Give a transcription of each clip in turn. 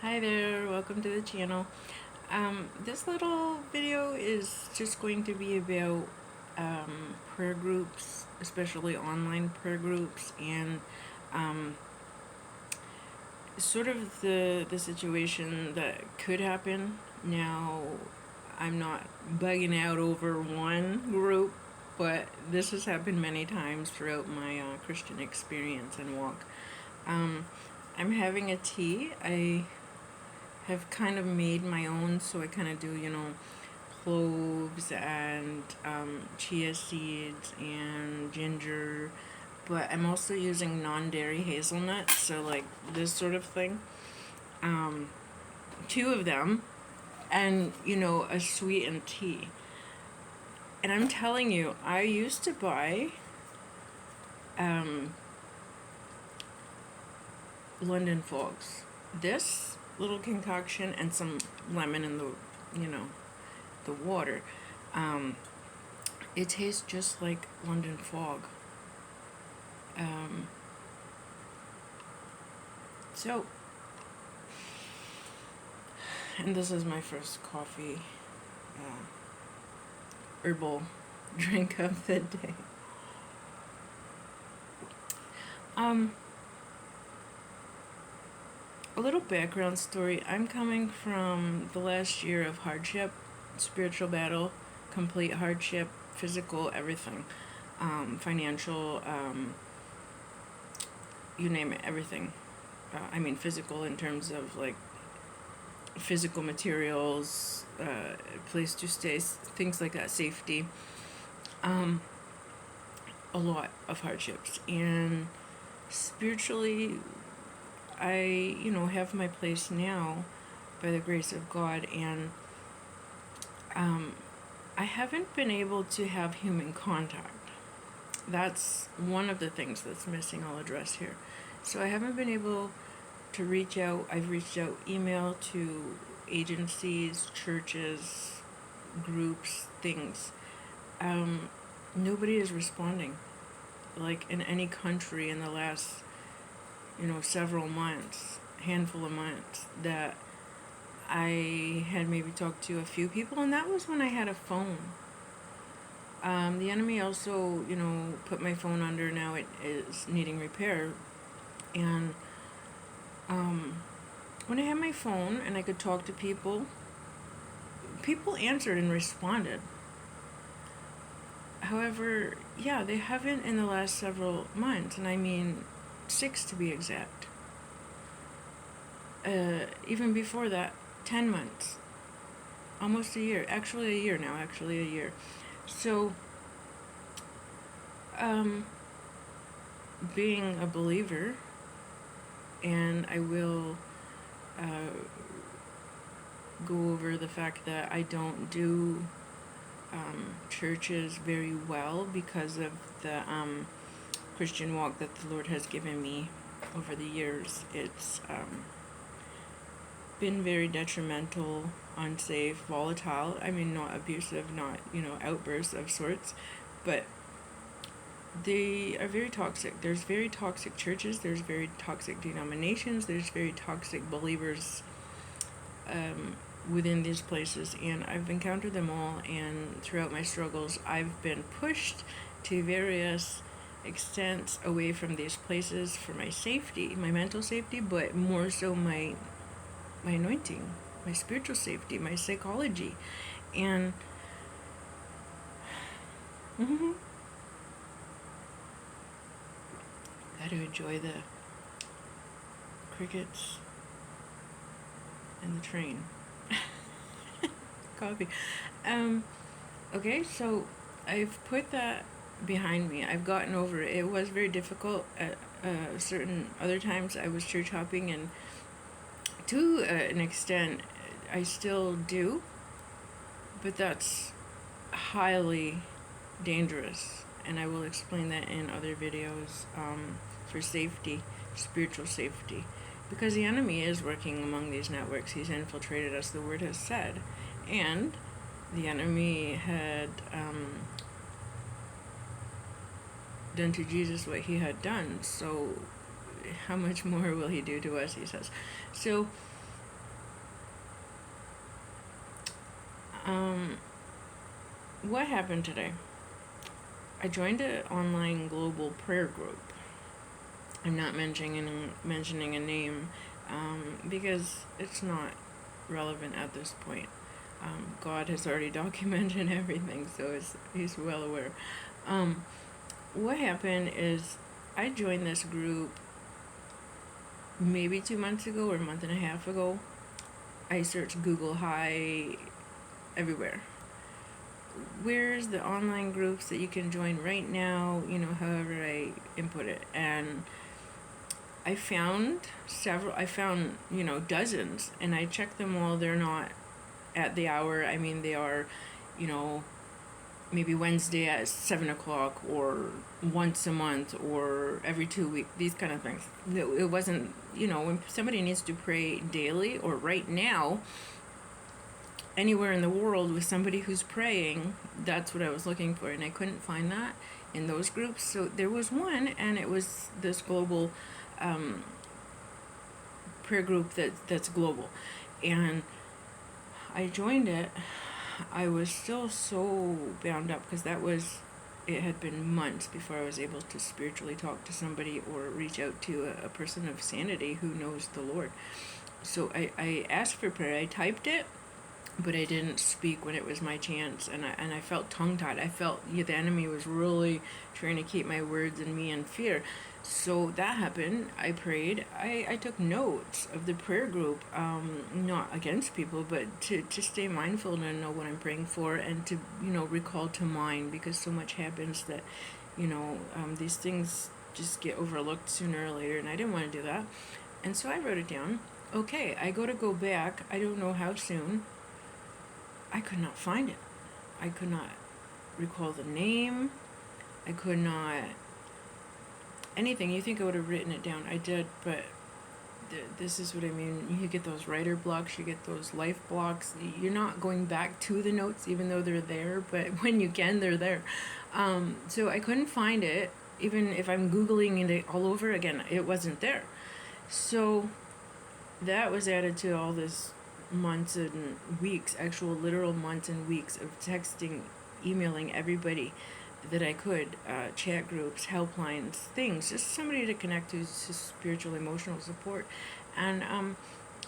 Hi there, welcome to the channel. This little video is just going to be about prayer groups, especially online prayer groups, and um, sort of the situation that could happen. Now, I'm not bugging out over one group, but this has happened many times throughout my Christian experience and walk. Um, I'm having a tea. I have kind of made my own, so I kind of do, cloves and chia seeds and ginger, but I'm also using non-dairy hazelnuts, so like this sort of thing. Um, Two of them, and a sweetened tea. And I'm telling you, I used to buy um, London fogs. This little concoction and some lemon in the water. Um, it tastes just like London fog. Um, so, and this is my first coffee, herbal drink of the day. Um, a little background story. I'm coming from the last year of hardship, spiritual battle, complete hardship, physical, everything, financial, you name it, everything. I mean, physical in terms of like physical materials, place to stay, things like that, safety. Um, a lot of hardships. And spiritually, I, have my place now by the grace of God. And um, I haven't been able to have human contact. That's one of the things that's missing. I'll address here. So I haven't been able to reach out. I've reached out email to agencies, churches, groups, things. Nobody is responding. Like in any country in the last, several months, handful of months, that I had maybe talked to a few people, and that was when I had a phone. The enemy also, put my phone under. Now it is needing repair. And when I had my phone and I could talk to people, people answered and responded. However, yeah, they haven't in the last several months, and I mean 6 to be exact. Even before that, 10 months. Almost a year. Actually, a year now. Actually, a year. So, um, being a believer, and I will go over the fact that I don't do churches very well because of the Christian walk that the Lord has given me over the years. It's been very detrimental, unsafe, volatile. I mean, not abusive, not, outbursts of sorts, but they are very toxic. There's very toxic churches, there's very toxic denominations, there's very toxic believers within these places, and I've encountered them all, and throughout my struggles, I've been pushed to various extents away from these places for my safety, my mental safety, but more so my anointing, my spiritual safety, my psychology, and gotta enjoy the crickets and the train. Coffee. Okay, so I've put that behind me. I've gotten over it. It was very difficult at certain other times. I was church hopping, and to an extent, I still do, but that's highly dangerous, and I will explain that in other videos, for safety, spiritual safety, because the enemy is working among these networks. He's infiltrated us, the word has said, and the enemy had done to Jesus what he had done, so how much more will he do to us, he says. So Um, what happened today? I joined an online global prayer group. I'm not mentioning a name because it's not relevant at this point. God has already documented everything, so he's well aware. What happened is I joined this group maybe 2 months ago or a month and a half ago. I searched Google Hi everywhere. Where's the online groups that you can join right now, however I input it. And I found dozens, and I checked them all. They're not at the hour. I mean, they are, maybe Wednesday at 7 o'clock, or once a month, or every 2 weeks, these kind of things. It wasn't, when somebody needs to pray daily or right now, anywhere in the world with somebody who's praying, that's what I was looking for, and I couldn't find that in those groups. So there was one, and it was this global prayer group that's global, and I joined it. I was still so bound up because it had been months before I was able to spiritually talk to somebody or reach out to a person of sanity who knows the Lord. So I asked for prayer. I typed it, but I didn't speak when it was my chance, and I felt tongue-tied. I felt the enemy was really trying to keep my words and me in fear. So that happened. I prayed. I took notes of the prayer group, not against people, but to stay mindful and know what I'm praying for, and to, recall to mind, because so much happens that, these things just get overlooked sooner or later, and I didn't want to do that. And so I wrote it down. Okay, I go back. I don't know how soon. I could not find it. I could not recall the name. I could not anything. You think I would have written it down. I did, but this is what I mean. You get those writer blocks, you get those life blocks. You're not going back to the notes even though they're there, but when you can, they're there. So I couldn't find it. Even if I'm Googling it all over again, it wasn't there. So that was added to all this months and weeks, actual literal months and weeks of texting, emailing everybody that I could, chat groups, helplines, things, just somebody to connect to, just spiritual, emotional support, and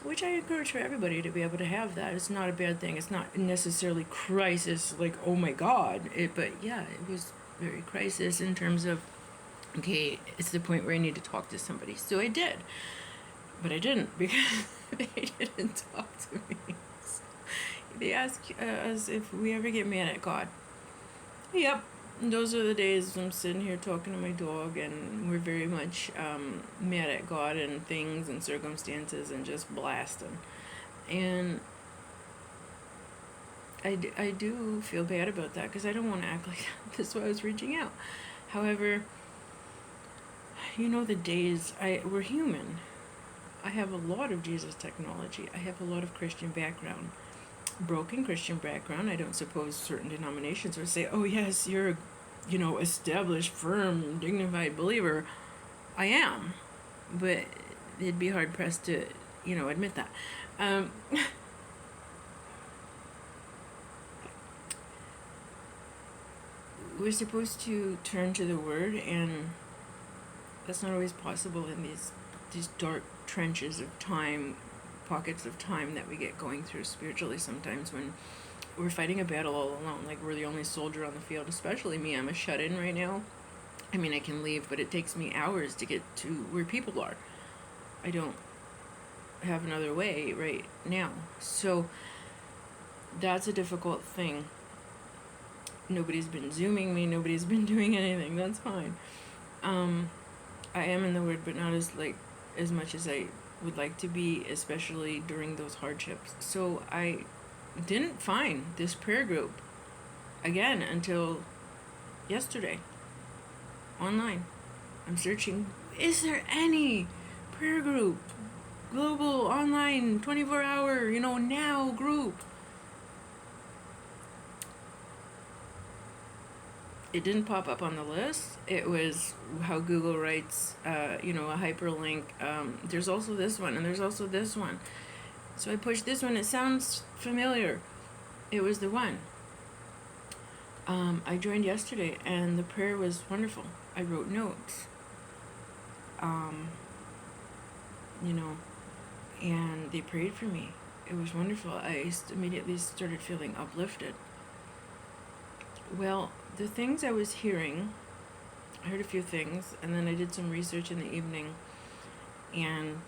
which I encourage for everybody to be able to have that. It's not a bad thing. It's not necessarily crisis, like, oh my God, but yeah, it was very crisis in terms of, okay, it's the point where I need to talk to somebody. So I did, but I didn't, because they didn't talk to me. So they ask us if we ever get mad at God. Yep. Those are the days I'm sitting here talking to my dog, and we're very much mad at God and things and circumstances and just blasting. And I do feel bad about that, because I don't want to act like that. That's why I was reaching out. However, the days, we're human. I have a lot of Jesus technology. I have a lot of Christian background. Broken Christian background. I don't suppose certain denominations would say, oh yes, you're a established, firm, dignified believer. I am, but it'd be hard pressed to admit that. We're supposed to turn to the Word, and that's not always possible in these dark trenches of time, pockets of time that we get going through spiritually sometimes, when we're fighting a battle all alone. Like, we're the only soldier on the field, especially me. I'm a shut-in right now. I mean, I can leave, but it takes me hours to get to where people are. I don't have another way right now. So that's a difficult thing. Nobody's been Zooming me. Nobody's been doing anything. That's fine. I am in the Word, but not as much as I would like to be, especially during those hardships. So I didn't find this prayer group again until yesterday online. I'm searching, is there any prayer group, global, online, 24-hour, now group? It didn't pop up on the list. It was how Google writes, a hyperlink. There's also this one, and there's also this one. So I pushed this one. It sounds familiar. It was the one. I joined yesterday, and the prayer was wonderful. I wrote notes. Um, you know, and they prayed for me. It was wonderful. I immediately started feeling uplifted. Well, the things I was hearing, I heard a few things, and then I did some research in the evening, and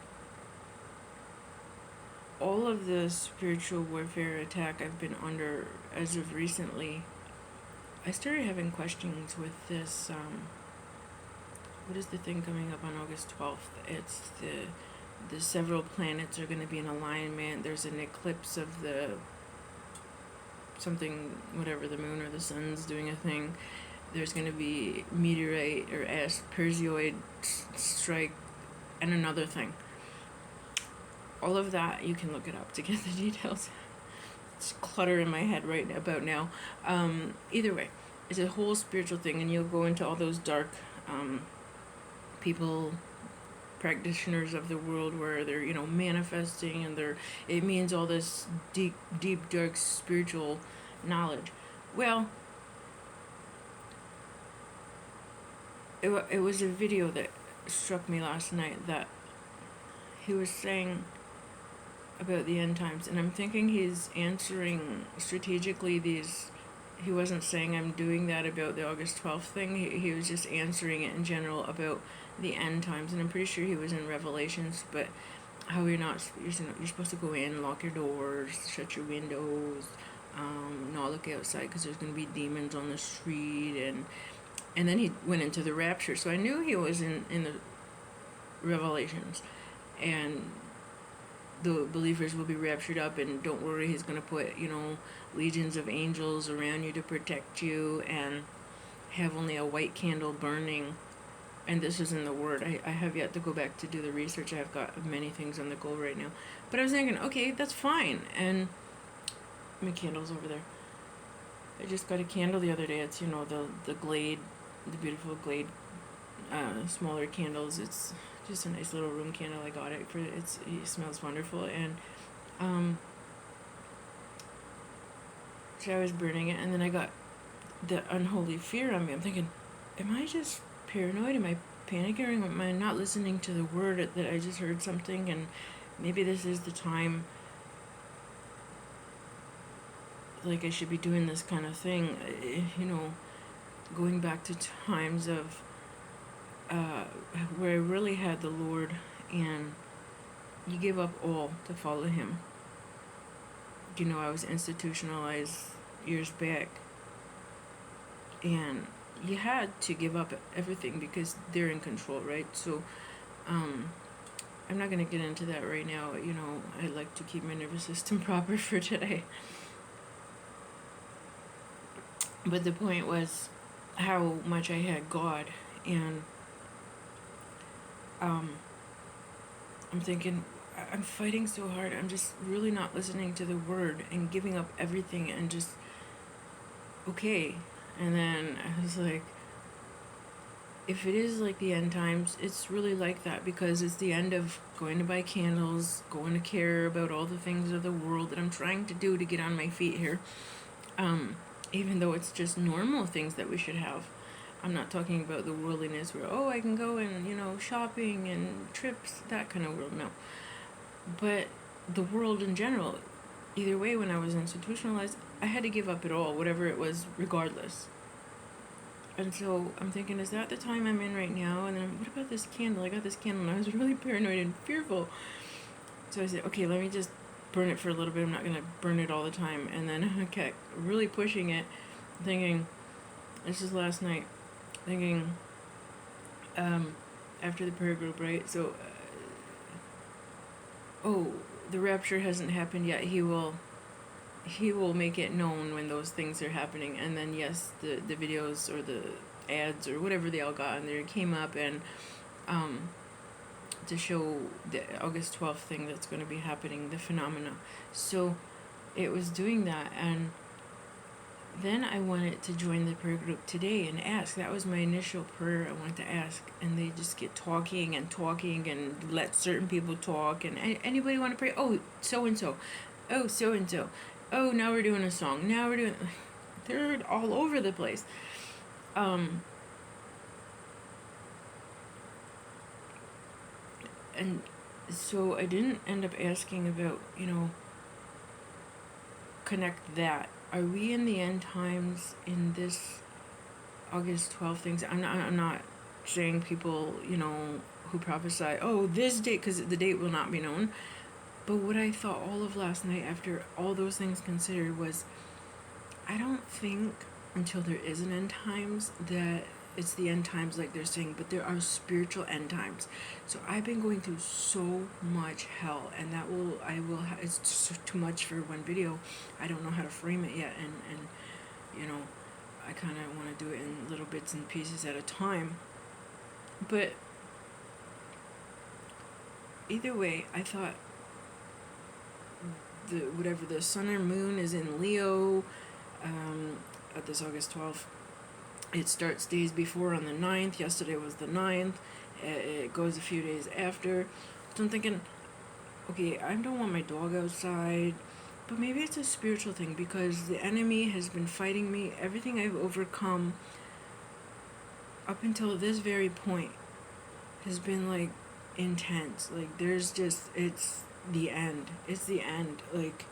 all of the spiritual warfare attack I've been under as of recently, I started having questions with this, what is the thing coming up on August 12th? It's the several planets are going to be in alignment. There's an eclipse of the something, whatever, the moon or the sun's doing a thing. There's going to be meteorite or Perseid strike and another thing. All of that, you can look it up to get the details. It's clutter in my head right about now. Either way, it's a whole spiritual thing, and you'll go into all those dark people, practitioners of the world, where they're, you know, manifesting, and it means all this deep, dark spiritual knowledge. Well, it was a video that struck me last night that he was saying about the end times, and I'm thinking he's answering strategically these. He wasn't saying I'm doing that about the August 12th thing. He was just answering it in general about the end times, and I'm pretty sure he was in Revelations, but how you're supposed to go in, lock your doors, shut your windows, not look outside because there's going to be demons on the street, and then he went into the rapture. So I knew he was in the Revelations, and the believers will be raptured up, and don't worry, he's going to put, you know, legions of angels around you to protect you, and have only a white candle burning. And this is in the Word. I have yet to go back to do the research. I've got many things on the go right now. But I was thinking, okay, that's fine. And my candle's over there. I just got a candle the other day. It's, you know, the Glade, the beautiful Glade, smaller candles. It's just a nice little room candle. I got it it smells wonderful. And so I was burning it, and then I got the unholy fear on me. I'm thinking, am I just paranoid? Am I panicking? Am I not listening to the Word that I just heard something? And maybe this is the time, like, I should be doing this kind of thing, you know, going back to times of where I really had the Lord, and you give up all to follow Him. You know, I was institutionalized years back, and you had to give up everything because they're in control, right? So I'm not going to get into that right now. You know, I like to keep my nervous system proper for today. But the point was how much I had God, and I'm thinking, I'm fighting so hard. I'm just really not listening to the Word and giving up everything, and just, okay. And then I was like, if it is like the end times, it's really like that, because it's the end of going to buy candles, going to care about all the things of the world that I'm trying to do to get on my feet here. Even though it's just normal things that we should have. I'm not talking about the worldliness where, oh, I can go and, you know, shopping and trips, that kind of world, no. But the world in general, either way, when I was institutionalized, I had to give up it all, whatever it was, regardless. And so I'm thinking, is that the time I'm in right now? And then, what about this candle? I got this candle, and I was really paranoid and fearful. So I said, okay, let me just burn it for a little bit. I'm not going to burn it all the time. And then I kept really pushing it, thinking, this is last night, thinking, after the prayer group, right? So, the rapture hasn't happened yet. He will make it known when those things are happening. And then, yes, the videos or the ads or whatever they all got in there came up, and to show the August 12th thing that's going to be happening, the phenomena. So it was doing that, and then I wanted to join the prayer group today and ask. That was my initial prayer. I wanted to ask, and they just get talking and let certain people talk, and anybody want to pray? Oh, so and so. Oh, so and so. Oh, now we're doing a song. Now we're doing. They're all over the place. Um, and so I didn't end up asking about, connect that. Are we in the end times in this August 12th things? I'm not saying people, who prophesy, oh, this date, because the date will not be known. But what I thought all of last night, after all those things considered, was I don't think until there is an end times that it's the end times like they're saying, but there are spiritual end times. So I've been going through so much hell, and it's too much for one video. I don't know how to frame it yet, and I kind of want to do it in little bits and pieces at a time. But either way, I thought the sun or moon is in Leo, at this August 12th. It starts days before on the 9th. Yesterday was the 9th. It goes a few days after. So I'm thinking, okay, I don't want my dog outside, but maybe it's a spiritual thing because the enemy has been fighting me. Everything I've overcome up until this very point has been like intense. Like it's the end. It's the end. Like,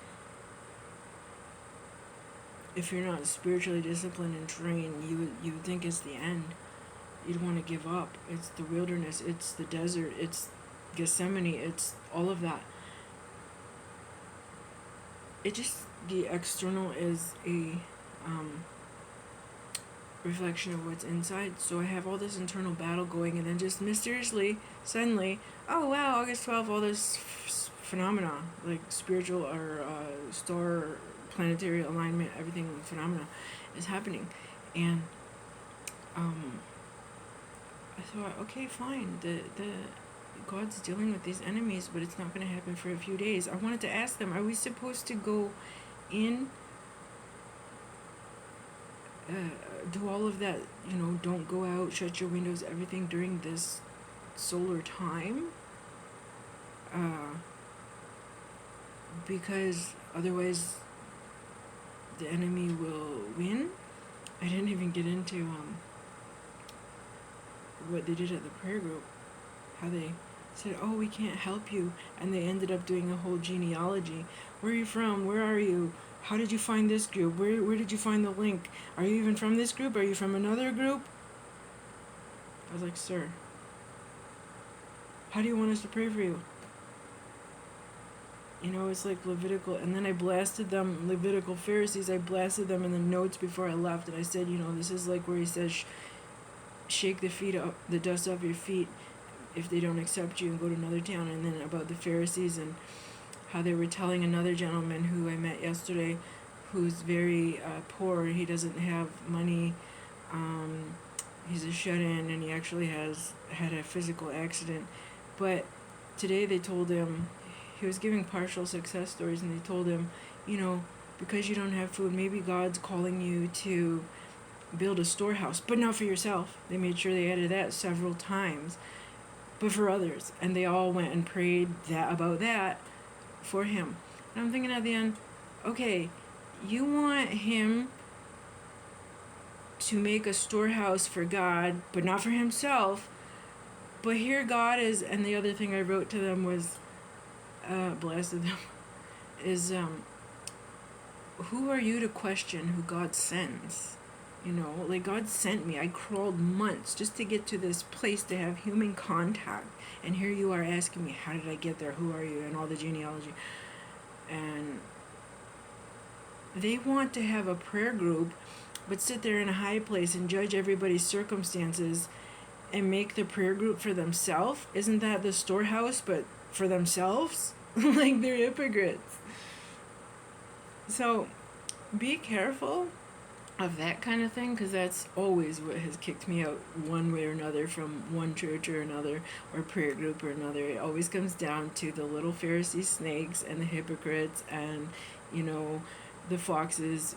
if you're not spiritually disciplined and trained, you would think it's the end. You'd want to give up. It's the wilderness. It's the desert. It's Gethsemane. It's all of that. The external is a reflection of what's inside. So I have all this internal battle going, and then just mysteriously, suddenly, oh wow, August 12th, all this phenomena, like spiritual or star planetary alignment, everything phenomena is happening. And I thought, okay, fine, the God's dealing with these enemies, but it's not going to happen for a few days. I wanted to ask them, are we supposed to go in, do all of that, don't go out, shut your windows, everything during this solar time? Because otherwise the enemy will win. I didn't even get into what they did at the prayer group, how they said, oh, we can't help you, and they ended up doing a whole genealogy. Where are you from? Where are you? How did you find this group? Where did you find the link? Are you even from this group? Are you from another group? I was like, sir, how do you want us to pray for you? It's like Levitical, and then I blasted them, Levitical Pharisees, I blasted them in the notes before I left, and I said, this is like where he says, shake the dust off your feet if they don't accept you and go to another town. And then about the Pharisees and how they were telling another gentleman who I met yesterday, who's very poor, he doesn't have money, he's a shut-in, and he actually had a physical accident. But today they told him, he was giving partial success stories, and they told him, because you don't have food, maybe God's calling you to build a storehouse, but not for yourself. They made sure they added that several times, but for others. And they all went and prayed about that for him. And I'm thinking at the end, okay, you want him to make a storehouse for God, but not for himself. But here God is, and the other thing I wrote to them was, blasted them, is who are you to question who God sends? Like, God sent me. I crawled months just to get to this place to have human contact, and here you are asking me, how did I get there? Who are you? And all the genealogy. And they want to have a prayer group, but sit there in a high place and judge everybody's circumstances and make the prayer group for themselves. Isn't that the storehouse, but for themselves? Like, they're hypocrites. So be careful of that kind of thing, because that's always what has kicked me out one way or another from one church or another, or prayer group or another. It always comes down to the little Pharisee snakes and the hypocrites and the foxes,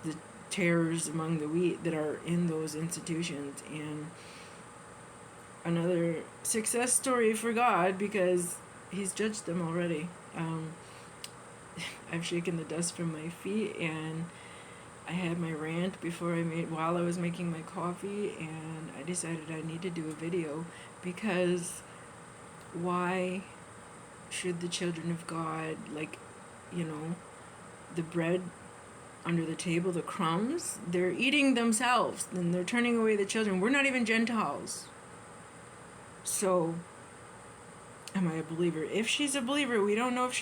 the tares among the wheat that are in those institutions. And another success story for God, because he's judged them already. I've shaken the dust from my feet, and I had my rant while I was making my coffee, and I decided I need to do a video, because why should the children of God, like, the bread under the table, the crumbs, they're eating themselves, and they're turning away the children. We're not even Gentiles. So, am I a believer? If she's a believer, we don't know if she's